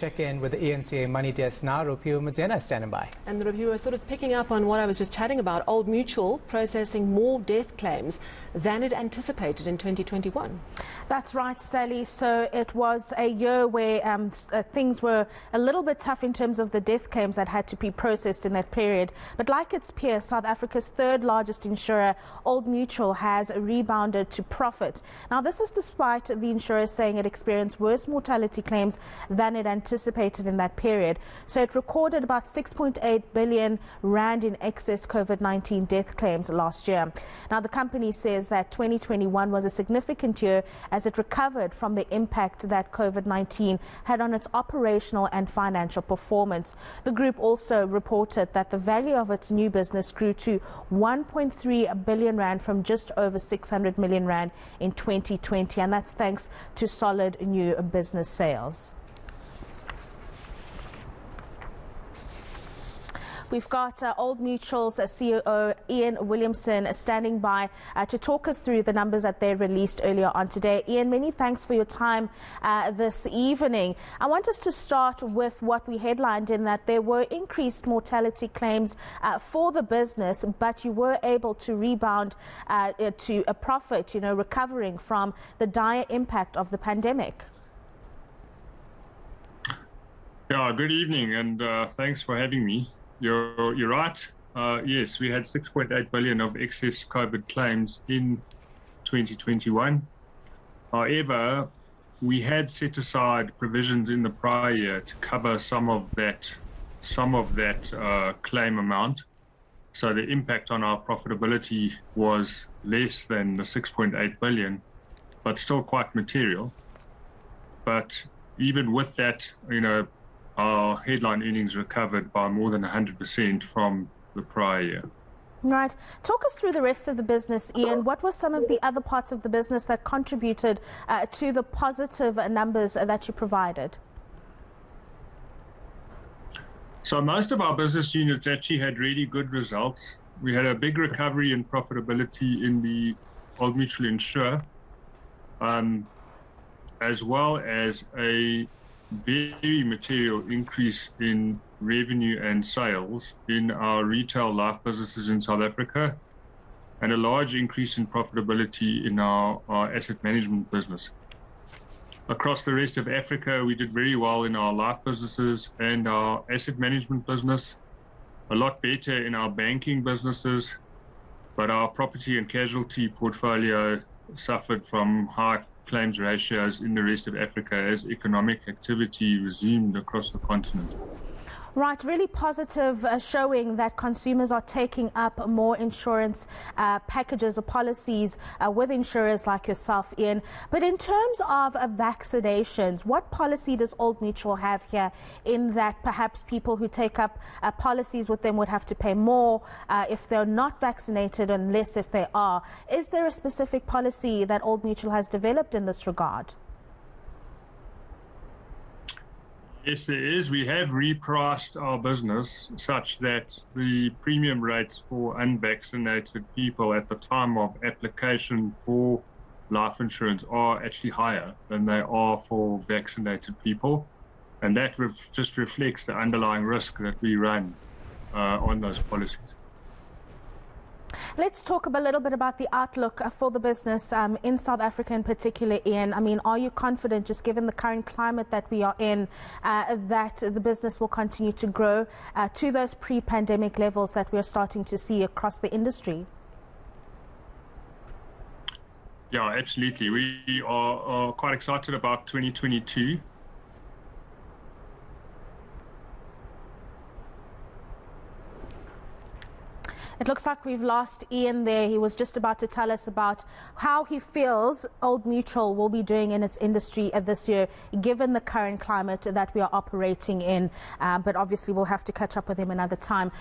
Check in with the eNCA Money Desk now. Rupiu Madzena standing by. And the reviewer is sort of picking up on what I was just chatting about. Old Mutual processing more death claims than it anticipated in 2021. That's right, Sally. So it was a year where things were a little bit tough in terms of the death claims that had to be processed in that period. But like its peer, South Africa's third largest insurer, Old Mutual, has rebounded to profit. Now, this is despite the insurer saying it experienced worse mortality claims than it anticipated in that period. So it recorded about 6.8 billion rand in excess COVID-19 death claims last year. Now, the company says that 2021 was a significant year as it recovered from the impact that COVID-19 had on its operational and financial performance. The group also reported that the value of its new business grew to 1.3 billion rand from just over 600 million rand in 2020, and that's thanks to solid new business sales. We've got Old Mutual's CEO, Iain Williamson, standing by to talk us through the numbers that they released earlier on today. Iain, many thanks for your time this evening. I want us to start with what we headlined in that there were increased mortality claims for the business, but you were able to rebound to a profit, recovering from the dire impact of the pandemic. Yeah, good evening, and thanks for having me. You're right. Yes, we had 6.8 billion of excess COVID claims in 2021. However, we had set aside provisions in the prior year to cover some of that claim amount. So the impact on our profitability was less than the 6.8 billion, but still quite material. But even with that, our headline earnings recovered by more than 100% from the prior year. Right. Talk us through the rest of the business, Iain. What were some of the other parts of the business that contributed to the positive numbers that you provided? So most of our business units actually had really good results. We had a big recovery in profitability in the Old Mutual Insure, as well as a very material increase in revenue and sales in our retail life businesses in South Africa, and a large increase in profitability in our asset management business. Across the rest of Africa, we did very well in our life businesses and our asset management business, a lot better in our banking businesses, but our property and casualty portfolio suffered from high claims ratios in the rest of Africa as economic activity resumed across the continent. Right, really positive showing that consumers are taking up more insurance packages or policies with insurers like yourself, Iain. But in terms of vaccinations, what policy does Old Mutual have here in that perhaps people who take up policies with them would have to pay more if they're not vaccinated and less if they are? Is there a specific policy that Old Mutual has developed in this regard? Yes, there is. We have repriced our business such that the premium rates for unvaccinated people at the time of application for life insurance are actually higher than they are for vaccinated people. And that just reflects the underlying risk that we run on those policies. Let's talk a little bit about the outlook for the business in South Africa in particular, Iain. I mean, are you confident, just given the current climate that we are in, that the business will continue to grow to those pre-pandemic levels that we're starting to see across the industry? Yeah, absolutely. We are quite excited about 2022. It looks like we've lost Iain there. He was just about to tell us about how he feels Old Mutual will be doing in its industry this year, given the current climate that we are operating in. But obviously we'll have to catch up with him another time.